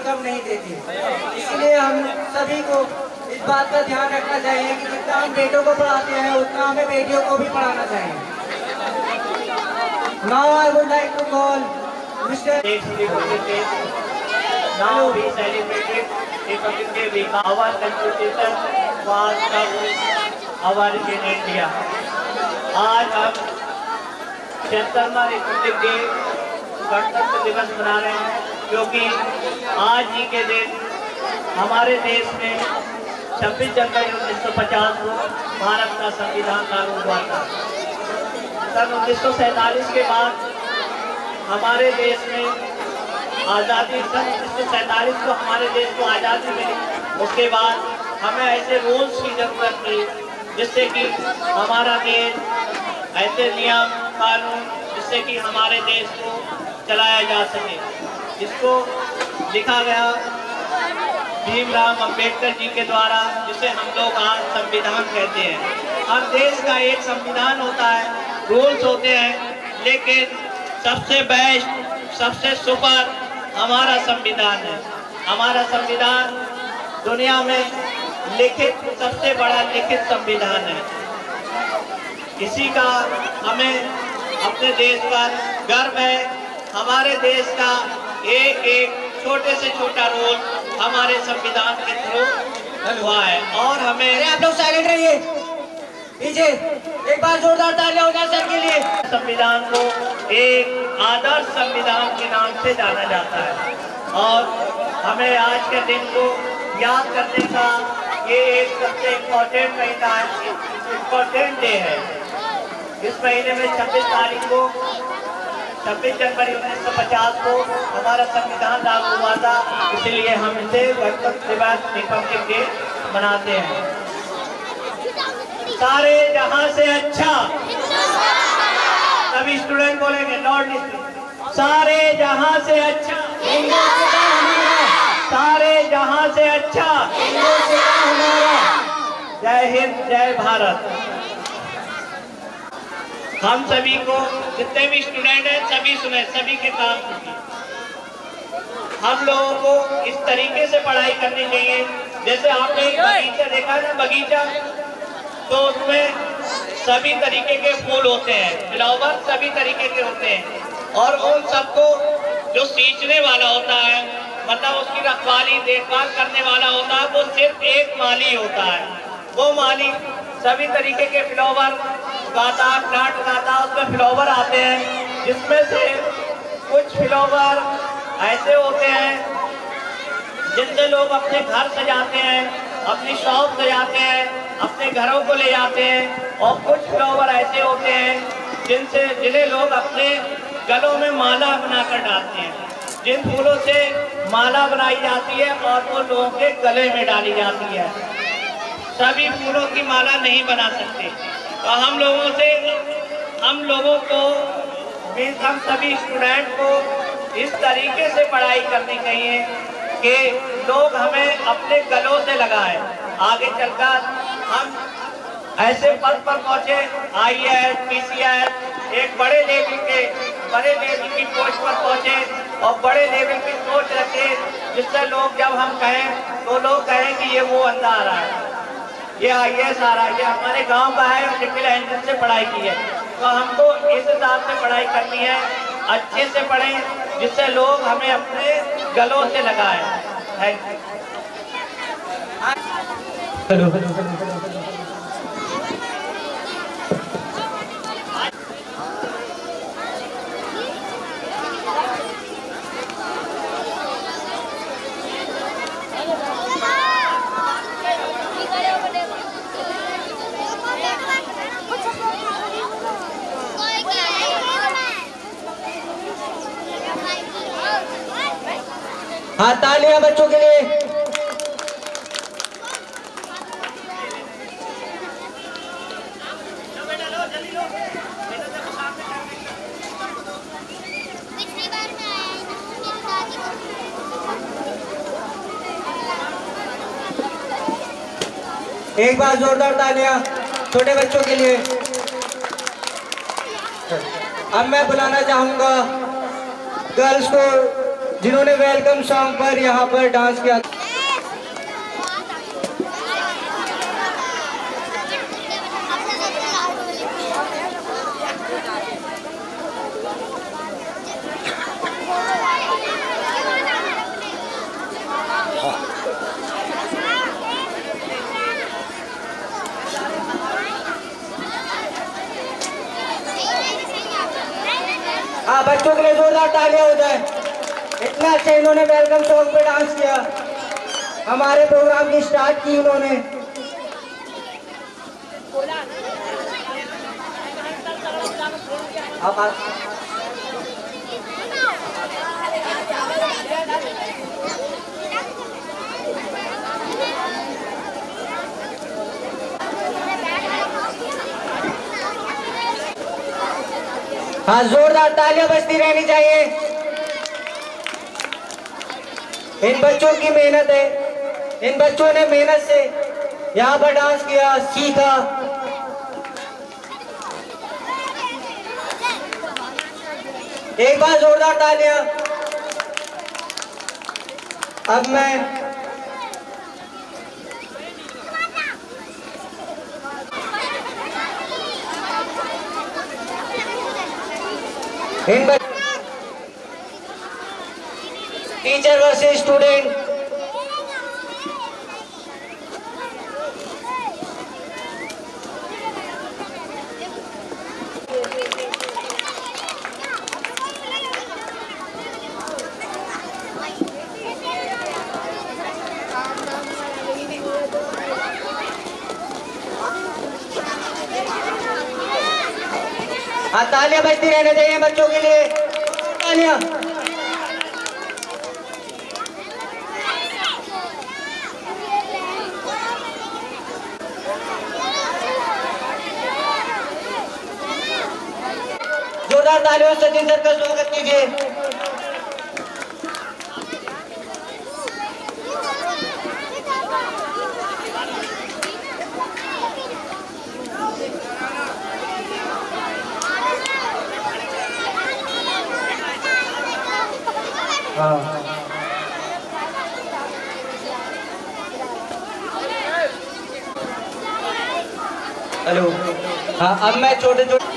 कम नहीं देती। इसलिए हम सभी को इस बात का ध्यान रखना चाहिए कि जितना हम बेटों को पढ़ाते हैं उतना हमें बेटियों को भी पढ़ाना चाहिए। Now I would like to call Mr. Now we celebrated Republic Day because our constitution was our in India. आज हम 76वां रिपब्लिक डे गणतंत्र दिवस मना रहे हैं, क्योंकि आज ही के दिन हमारे देश में 26 जनवरी 1950 को भारत का संविधान लागू हुआ था। सन 1947 के बाद हमारे देश में आज़ादी, सन 1947 को हमारे देश को आज़ादी मिली। उसके बाद हमें ऐसे रूल्स की जरूरत थी जिससे कि हमारा देश, ऐसे नियम कानून जिससे कि हमारे देश को चलाया जा सके। इसको लिखा गया भीमराव अंबेडकर जी के द्वारा, जिसे हम लोग आज संविधान कहते हैं। हर देश का एक संविधान होता है, रूल्स होते हैं, लेकिन सबसे बेस्ट, सबसे सुपर हमारा संविधान है। हमारा संविधान दुनिया में लिखित सबसे बड़ा लिखित संविधान है। इसी का हमें अपने देश पर गर्व है। हमारे देश का एक एक छोटे से छोटा रोल हमारे संविधान के थ्रू हुआ है। और हमें, आप लोग साइलेंट रहिए पीछे, एक बार जोरदार तालियां हो जाए सर के लिए। संविधान को एक आदर्श संविधान के नाम से जाना जाता है और हमें आज के दिन को याद करने का ये एक सबसे इम्पोर्टेंट महीना है, इम्पोर्टेंट डे है। इस महीने में 26 तारीख को, 26 जनवरी 1950 को हमारा संविधान लागू हुआ था, इसलिए हम इसे गणतंत्र दिवस रिपब्लिक डे मनाते हैं। सारे जहां से अच्छा, सभी स्टूडेंट बोलेंगे, नॉट लिस्टिंग, सारे जहां से अच्छा, सारे जहां से अच्छा, जय हिंद, जय भारत। हम सभी को, जितने भी स्टूडेंट हैं, सभी सुने, सभी के काम सुनिए। हम लोगों को इस तरीके से पढ़ाई करनी चाहिए, जैसे आपने एक बगीचा देखा ना, बगीचा, तो उसमें सभी तरीके के फूल होते हैं, फ्लावर सभी तरीके के होते हैं, और उन सबको जो सींचने वाला होता है, मतलब उसकी रखवाली देखभाल करने वाला होता है, वो सिर्फ एक माली होता है। वो माली सभी तरीके के फ्लावर उगाता, प्लांट उगाता, उसमें फ्लावर आते हैं, जिसमें से कुछ फ्लावर ऐसे होते हैं जिनसे लोग अपने घर सजाते हैं, अपनी शॉप सजाते हैं, अपने घरों को ले जाते हैं, और कुछ फ्लावर ऐसे होते हैं जिन्हें लोग अपने गलों में माला बनाकर डालते हैं। जिन फूलों से माला बनाई जाती है और वो लोगों के गले में डाली जाती है। सभी फूलों की माला नहीं बना सकते, तो हम लोगों को, हम सभी स्टूडेंट को इस तरीके से पढ़ाई करनी चाहिए कि लोग हमें अपने गलों से लगाएं। आगे चलकर हम ऐसे पद पर पहुंचे, IAS, PCS, एक बड़े लेवल की पोस्ट पर पहुंचे और बड़े लेवल की सोच रखे, जिससे लोग, जब हम कहें तो लोग कहें कि ये वो बंदा आ रहा है, ये IAS आ रहा है, ये हमारे गांव का है और सिविल इंजीनियर से पढ़ाई की है। तो हमको इस हिसाब से पढ़ाई करनी है, अच्छे से पढ़ें जिससे लोग हमें अपने गलों से लगाएं। Thank you. हाँ, तालियां बच्चों के लिए। एक बार जोरदार तालियां छोटे बच्चों के लिए। अब मैं बुलाना चाहूंगा गर्ल्स को जिन्होंने वेलकम सॉन्ग पर यहाँ पर डांस किया। हाँ, बच्चों के लिए जोरदार तालियां हो जाए। इतना अच्छा इन्होंने वेलकम सॉन्ग पे डांस किया, हमारे प्रोग्राम की स्टार्ट की इन्होंने। हाँ, जोरदार तालियां बजती रहनी चाहिए। इन बच्चों की मेहनत है, इन बच्चों ने मेहनत से यहाँ पर डांस किया, सीखा। एक बार जोरदार तालियां। अब मैं इन टीचर वर्सेस स्टूडेंट, हाँ, तालियां बजती रहने चाहिए बच्चों के लिए। तालियां। जोरदार तालियों से सचिन सर का स्वागत कीजिए। हेलो। हाँ, अब मैं छोटे छोटे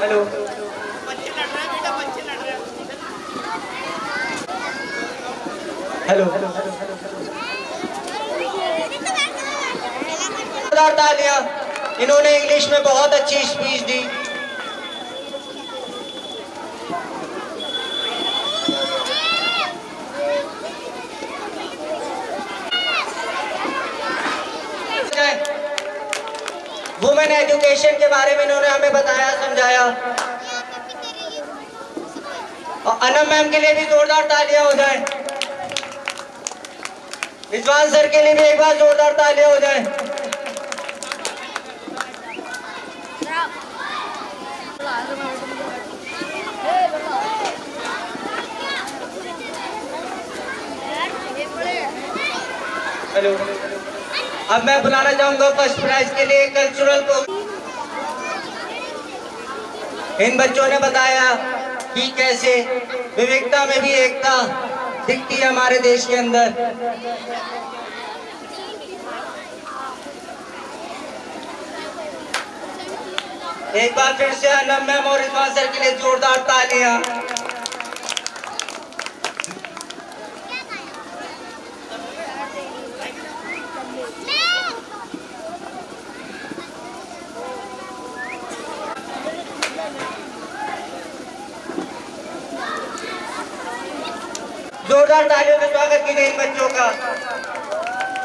हेलो। हेलो। तालियां। इन्होंने इंग्लिश में बहुत अच्छी स्पीच दी। वुमेन एजुकेशन के बारे में इन्होंने हमें बताया, समझाया। और अनम मैम के लिए भी जोरदार तालियां हो जाए। रिजवान सर के लिए भी एक बार जोरदार तालियां हो जाए। हेलो। अब मैं बुलाना चाहूंगा फर्स्ट प्राइज के लिए कल्चरल को। इन बच्चों ने बताया कि कैसे विविधता में भी एकता दिखती है हमारे देश के अंदर। एक बार फिर से अनम मैम और रिजवान सर के लिए जोरदार तालियां। जोरदार तालियों से स्वागत कीजिए इन बच्चों का।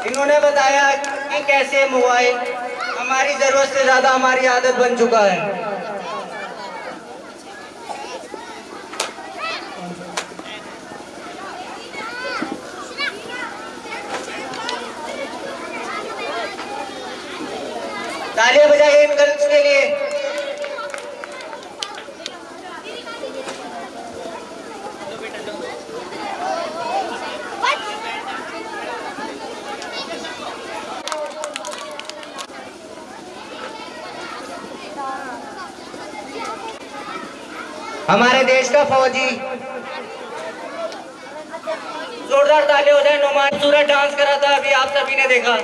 इन्होंने बताया कि कैसे मोबाइल हमारी जरूरत से ज्यादा हमारी आदत बन चुका है। तालियां बजाइए इन गर्ल्स के लिए। हमारे देश का फौजी, जोरदार तालियां हो जाए। नुमान सूरज डांस करा था अभी, आप सभी ने देखा।